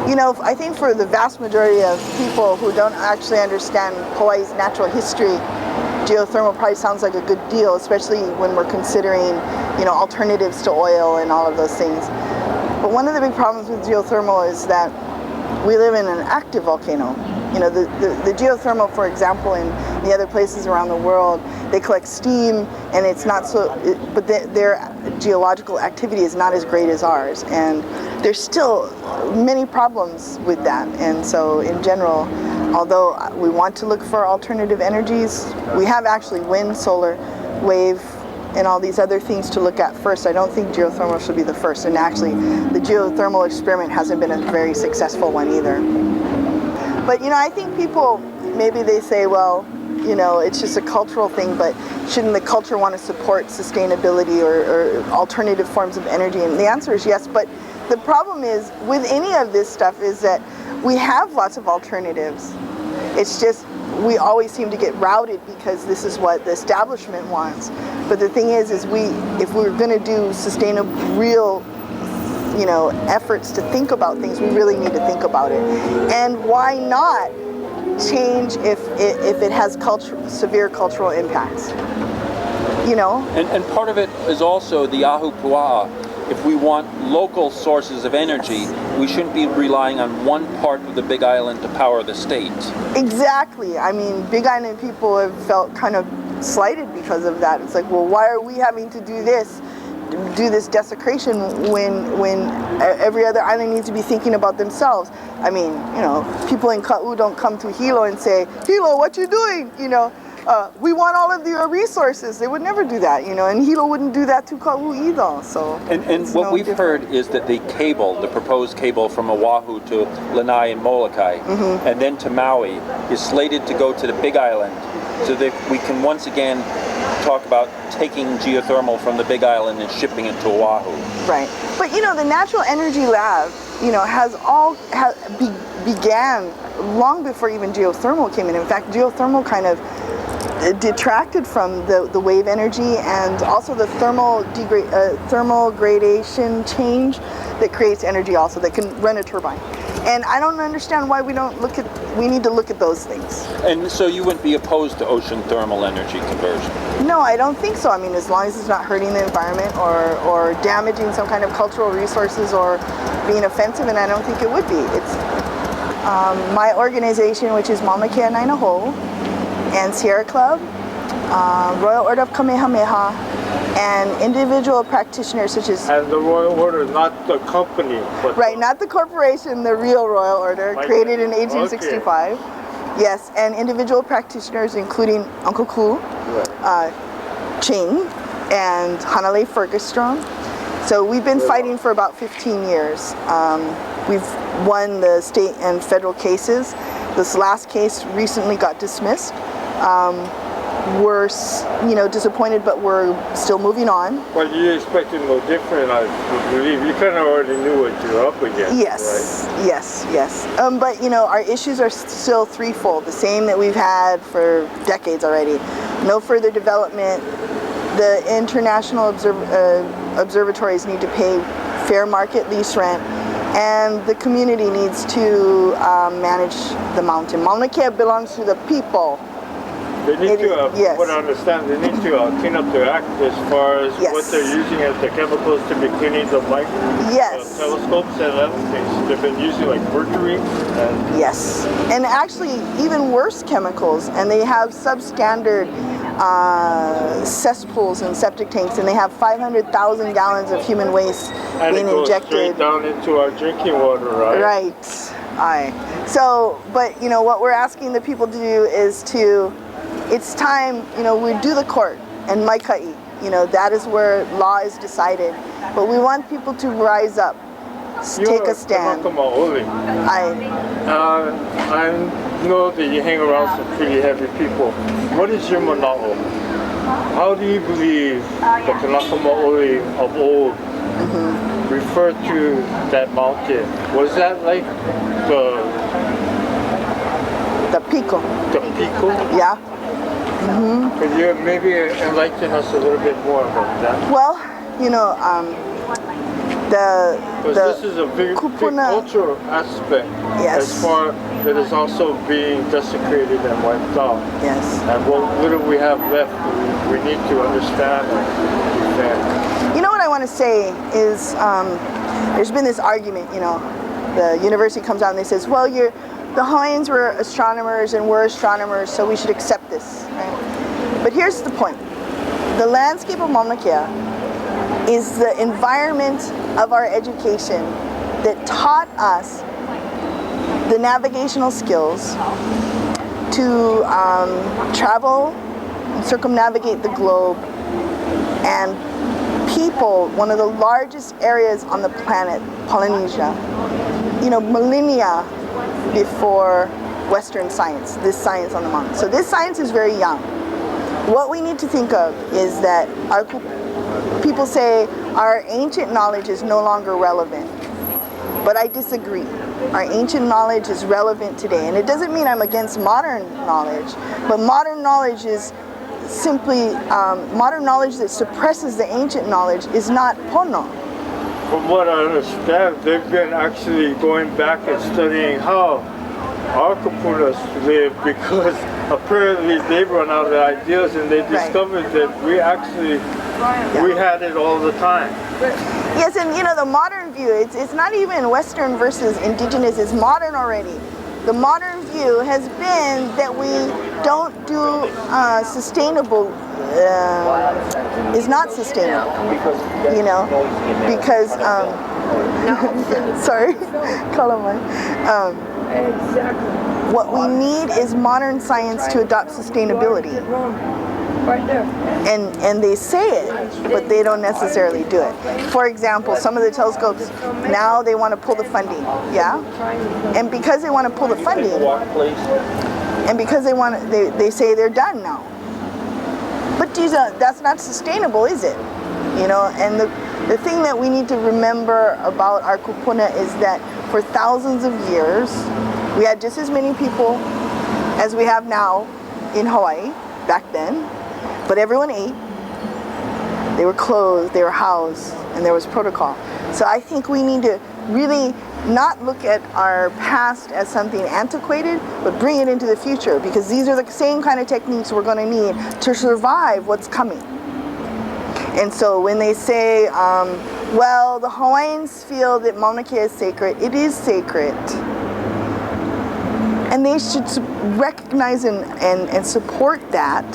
You know, I think for the vast majority of people who don't actually understand Hawaii's natural history, geothermal probably sounds like a good deal, especially when we're considering, you know, alternatives to oil and all of those things. But one of the big problems with geothermal is that we live in an active volcano. You know, the geothermal, for example, in the other places around the world, they collect steam, and it's not so, but their geological activity is not as great as ours, and there's still many problems with that. And so, in general, although we want to look for alternative energies, we have actually wind, solar, wave, and all these other things to look at first. I don't think geothermal should be the first, and actually, the geothermal experiment hasn't been a very successful one either. But, you know, I think people, maybe they say, well, you know, it's just a cultural thing, but shouldn't the culture want to support sustainability or alternative forms of energy? And the answer is yes, but the problem is with any of this stuff is that we have lots of alternatives. It's just we always seem to get routed because this is what the establishment wants. But the thing is if we're going to do sustainable, real, you know, efforts to think about things, we really need to think about it. And why not change if it has severe cultural impacts? You know? And part of it is also the ahu pua'a. If we want local sources of energy, we shouldn't be relying on one part of the Big Island to power the state. Exactly. I mean, Big Island people have felt kind of slighted because of that. It's like, well, why are we having to do this desecration when every other island needs to be thinking about themselves? I mean, you know, people in Ka'u don't come to Hilo and say, Hilo, what you doing? You know, we want all of your reasons. They would never do that, you know, and Hilo wouldn't do that to Ka'u either. So and what we've heard is that the proposed cable from Oahu to Lanai and Molokai, and then to Maui, is slated to go to the Big Island, so that we can once again talk about taking geothermal from the Big Island and shipping it to Oahu. Right. But, you know, the Natural Energy Lab, you know, began long before even geothermal came in. In fact, geothermal kind of detracted from the wave energy and also the thermal gradation change that creates energy also that can run a turbine. And I don't understand why we need to look at those things. And so you wouldn't be opposed to ocean thermal energy conversion? No, I don't think so. I mean, as long as it's not hurting the environment or damaging some kind of cultural resources or being offensive, and I don't think it would be. It's my organization, which is Mauna Kea Anaina Hou, and Sierra Club, Royal Order of Kamehameha, and individual practitioners such as... And the Royal Order, not the company. But right, not the corporation, the real Royal Order, created in 1865. Okay. Yes, and individual practitioners including Uncle Ku, Ching, and Hanalei Fergustrom. So we've been fighting for about 15 years. We've won the state and federal cases. This last case recently got dismissed. We're, you know, disappointed, but we're still moving on. Well, you expected no different, I believe. You kind of already knew what you were up against, yes, right? Yes. But, you know, our issues are still threefold, the same that we've had for decades already. No further development. The international observatories need to pay fair market lease rent, and the community needs to manage the mountain. Mauna Kea belongs to the people. They need what I understand, they need to clean up their act as far as what they're using as the chemicals to be cleaning the telescopes and other things. They've been using like mercury. Yes, and actually even worse chemicals, and they have substandard cesspools and septic tanks, and they have 500,000 gallons of human waste being injected straight down into our drinking water, right? Right. Aye. So, but you know what we're asking the people to do is it's time, you know, we do the court and maikai, you know, that is where law is decided. But we want people to rise up, take a stand. I know that you hang around some pretty heavy people. What is your mana'o? How do you believe the Kanaka Maoli of old referred to that mountain? Was that like the pico? The pico? Yeah. Could you maybe enlighten us a little bit more about that? Well, you know, Because this is a big cultural aspect Yes. as far that is also being desecrated and wiped out. Yes. And what little we have left, we need to understand and defend. You know what I want to say is, there's been this argument, you know, the university comes out and they says, well, the Hawaiians were astronomers and we're astronomers, so we should accept this, right? But here's the point. The landscape of Mauna Kea is the environment of our education that taught us the navigational skills to travel and circumnavigate the globe, and people, one of the largest areas on the planet, Polynesia, you know, millennia before Western science, this science on the mountain. So this science is very young. What we need to think of is that people say our ancient knowledge is no longer relevant, but I disagree. Our ancient knowledge is relevant today, and it doesn't mean I'm against modern knowledge, but modern knowledge is simply, modern knowledge that suppresses the ancient knowledge is not pono. From what I understand, they've been actually going back and studying how our kupunas live, because apparently they've run out of ideas and they discovered that we actually, we had it all the time. Yes, and you know, the modern view, it's not even Western versus indigenous, it's modern already. The modern view has been that we don't do sustainable, is not sustainable, you know, because, sorry, Calamine. What we need is modern science to adopt sustainability. Right there. And they say it, but they don't necessarily do it. For example, some of the telescopes, now they want to pull the funding, yeah? And because they want to pull the funding, and because they say they're done now. But that's not sustainable, is it? You know, and the thing that we need to remember about our kupuna is that for thousands of years, we had just as many people as we have now in Hawaii back then, but everyone ate, they were clothed, they were housed, and there was protocol. So I think we need to really not look at our past as something antiquated, but bring it into the future, because these are the same kind of techniques we're going to need to survive what's coming. And so when they say, well, the Hawaiians feel that Mauna Kea is sacred, it is sacred. And they should recognize and support that,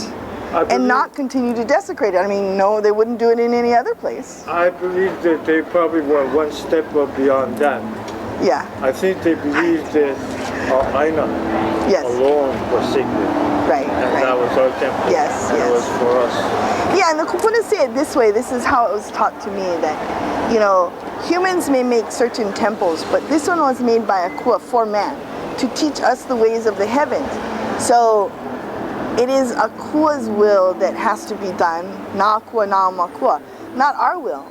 and not continue to desecrate it. I mean, no, they wouldn't do it in any other place. I believe that they probably went one step beyond that. Yeah. I think they believed that our Aina alone was sacred. Right. And that was our temple. Yes, and yes. it was for us. Yeah, and the kupuna say it this way. This is how it was taught to me, that, you know, humans may make certain temples, but this one was made by a kua for man, to teach us the ways of the heavens. So it is a kua's will that has to be done, na kua na makua, not our will.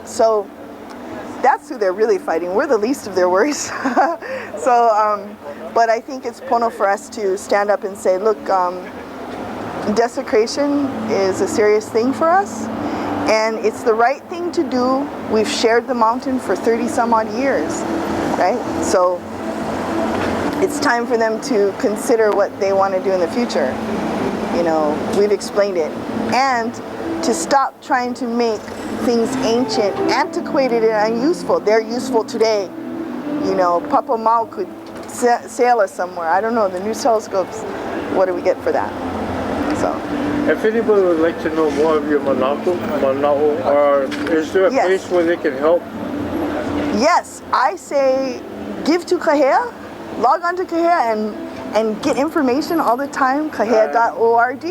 So that's who they're really fighting. We're the least of their worries. But I think it's pono for us to stand up and say, look, desecration is a serious thing for us, and it's the right thing to do. We've shared the mountain for 30 some odd years, right? So it's time for them to consider what they want to do in the future. You know, we've explained it. And to stop trying to make things ancient, antiquated, and unuseful. They're useful today. You know, Papa Mau could sail us somewhere. I don't know, the new telescopes, what do we get for that? So. If anybody would like to know more of your mana'o, or is there a place where they can help? Yes, I say give to Kahea, log on to Kahea and get information all the time, kahea.org.